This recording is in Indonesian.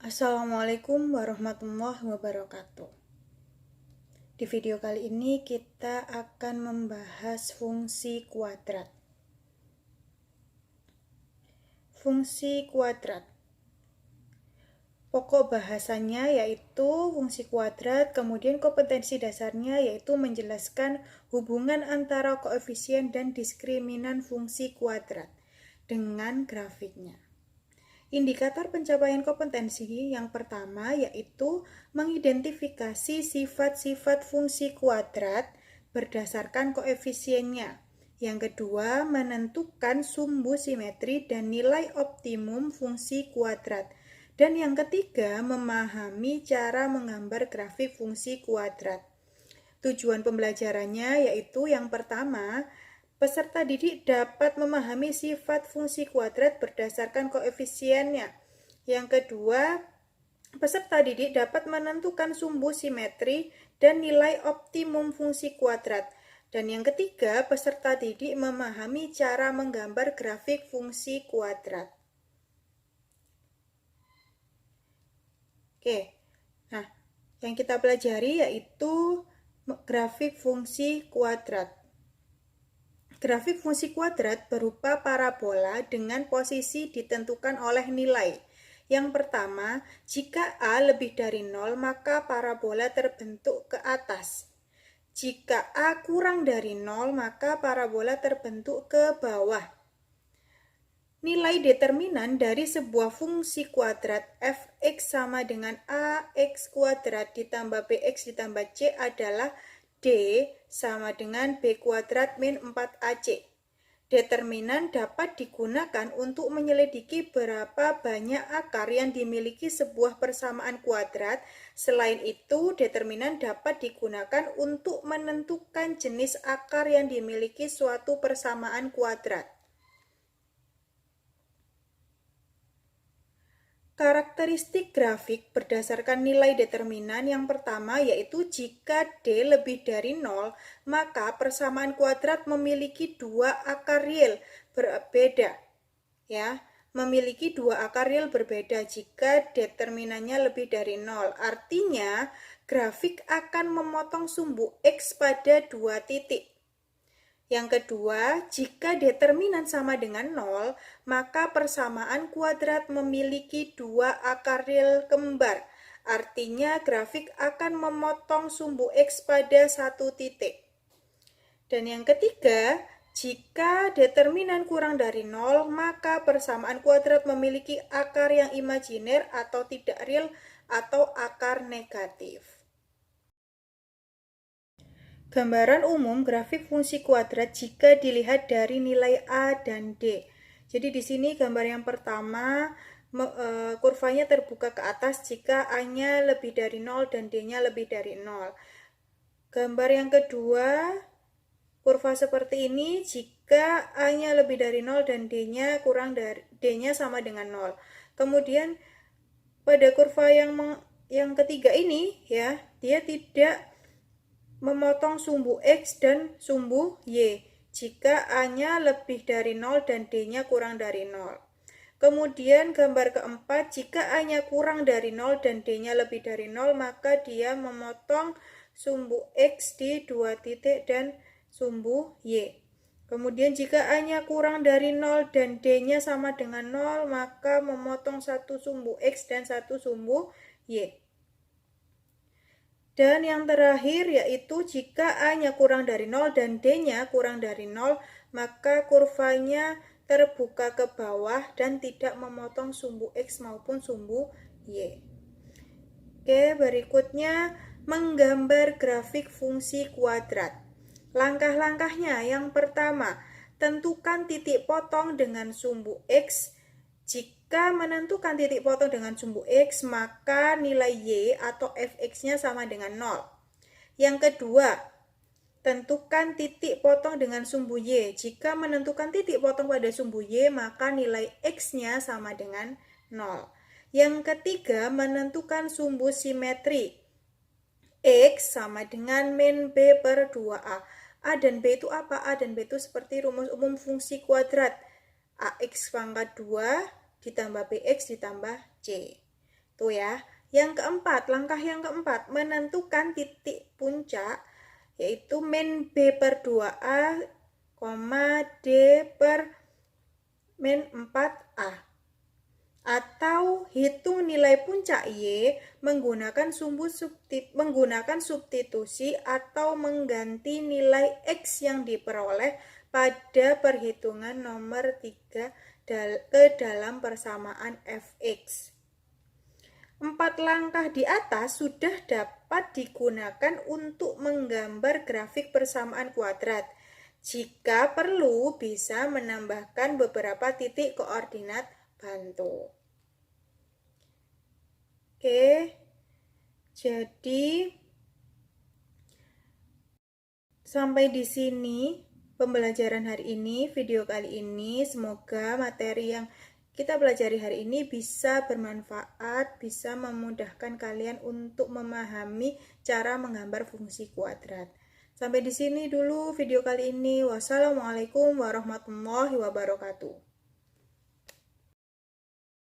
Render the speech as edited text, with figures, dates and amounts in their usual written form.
Assalamualaikum warahmatullahi wabarakatuh. Di video kali ini kita akan membahas fungsi kuadrat. Fungsi kuadrat. Pokok bahasannya yaitu fungsi kuadrat, kemudian kompetensi dasarnya yaitu menjelaskan hubungan antara koefisien dan diskriminan fungsi kuadrat dengan grafiknya. Indikator pencapaian kompetensi yang pertama yaitu mengidentifikasi sifat-sifat fungsi kuadrat berdasarkan koefisiennya. Yang kedua, menentukan sumbu simetri dan nilai optimum fungsi kuadrat. Dan yang ketiga, memahami cara menggambar grafik fungsi kuadrat. Tujuan pembelajarannya yaitu yang pertama, peserta didik dapat memahami sifat fungsi kuadrat berdasarkan koefisiennya. Yang kedua, peserta didik dapat menentukan sumbu simetri dan nilai optimum fungsi kuadrat. Dan yang ketiga, peserta didik memahami cara menggambar grafik fungsi kuadrat. Oke, nah yang kita pelajari yaitu grafik fungsi kuadrat. Grafik fungsi kuadrat berupa parabola dengan posisi ditentukan oleh nilai. Yang pertama, jika A lebih dari 0, maka parabola terbentuk ke atas. Jika A kurang dari 0, maka parabola terbentuk ke bawah. Nilai determinan dari sebuah fungsi kuadrat fx sama dengan ax kuadrat ditambah bx ditambah c adalah D sama dengan B kuadrat min 4AC. Determinan dapat digunakan untuk menyelidiki berapa banyak akar yang dimiliki sebuah persamaan kuadrat. Selain itu, determinan dapat digunakan untuk menentukan jenis akar yang dimiliki suatu persamaan kuadrat. Karakteristik grafik berdasarkan nilai determinan yang pertama yaitu jika D lebih dari 0, maka persamaan kuadrat memiliki dua akar real berbeda. Ya, memiliki dua akar real berbeda jika determinannya lebih dari 0. Artinya, grafik akan memotong sumbu X pada dua titik. Yang kedua, jika determinan sama dengan 0, maka persamaan kuadrat memiliki dua akar real kembar. Artinya, grafik akan memotong sumbu X pada satu titik. Dan yang ketiga, jika determinan kurang dari 0, maka persamaan kuadrat memiliki akar yang imajiner atau tidak real atau akar negatif. Gambaran umum grafik fungsi kuadrat jika dilihat dari nilai A dan D. Jadi di sini gambar yang pertama, kurvanya terbuka ke atas jika A-nya lebih dari 0 dan D-nya lebih dari 0. Gambar yang kedua, kurva seperti ini jika A-nya lebih dari 0 dan D-nya sama dengan 0. Kemudian pada kurva yang ketiga ini ya, dia tidak memotong sumbu X dan sumbu Y jika A-nya lebih dari 0 dan D-nya kurang dari 0. Kemudian gambar keempat, jika A-nya kurang dari 0 dan D-nya lebih dari 0, maka dia memotong sumbu X di dua titik dan sumbu Y. Kemudian jika A-nya kurang dari 0 dan D-nya sama dengan 0, maka memotong satu sumbu X dan satu sumbu Y. Dan yang terakhir yaitu jika A-nya kurang dari 0 dan D-nya kurang dari 0, maka kurvanya terbuka ke bawah dan tidak memotong sumbu X maupun sumbu Y. Oke, berikutnya menggambar grafik fungsi kuadrat. Langkah-langkahnya yang pertama, tentukan titik potong dengan sumbu X. Jika menentukan titik potong dengan sumbu X, maka nilai Y atau Fx-nya sama dengan 0. Yang kedua, tentukan titik potong dengan sumbu Y. Jika menentukan titik potong pada sumbu Y, maka nilai X-nya sama dengan 0. Yang ketiga, menentukan sumbu simetri. X sama dengan min B per 2A. A dan B itu apa? A dan B itu seperti rumus umum fungsi kuadrat. AX pangkat 2 ditambah BX ditambah C. Tuh ya. Langkah yang keempat, menentukan titik puncak, yaitu min B per 2A, D per min 4A. Atau hitung nilai puncak Y menggunakan substitusi atau mengganti nilai X yang diperoleh pada perhitungan nomor 3 ke dalam persamaan fx. 4 langkah di atas sudah dapat digunakan untuk menggambar grafik persamaan kuadrat. Jika perlu, bisa menambahkan beberapa titik koordinat bantu. Oke, jadi sampai di sini pembelajaran hari ini, video kali ini. Semoga materi yang kita pelajari hari ini bisa bermanfaat, bisa memudahkan kalian untuk memahami cara menggambar fungsi kuadrat. Sampai di sini dulu video kali ini. Wassalamualaikum warahmatullahi wabarakatuh.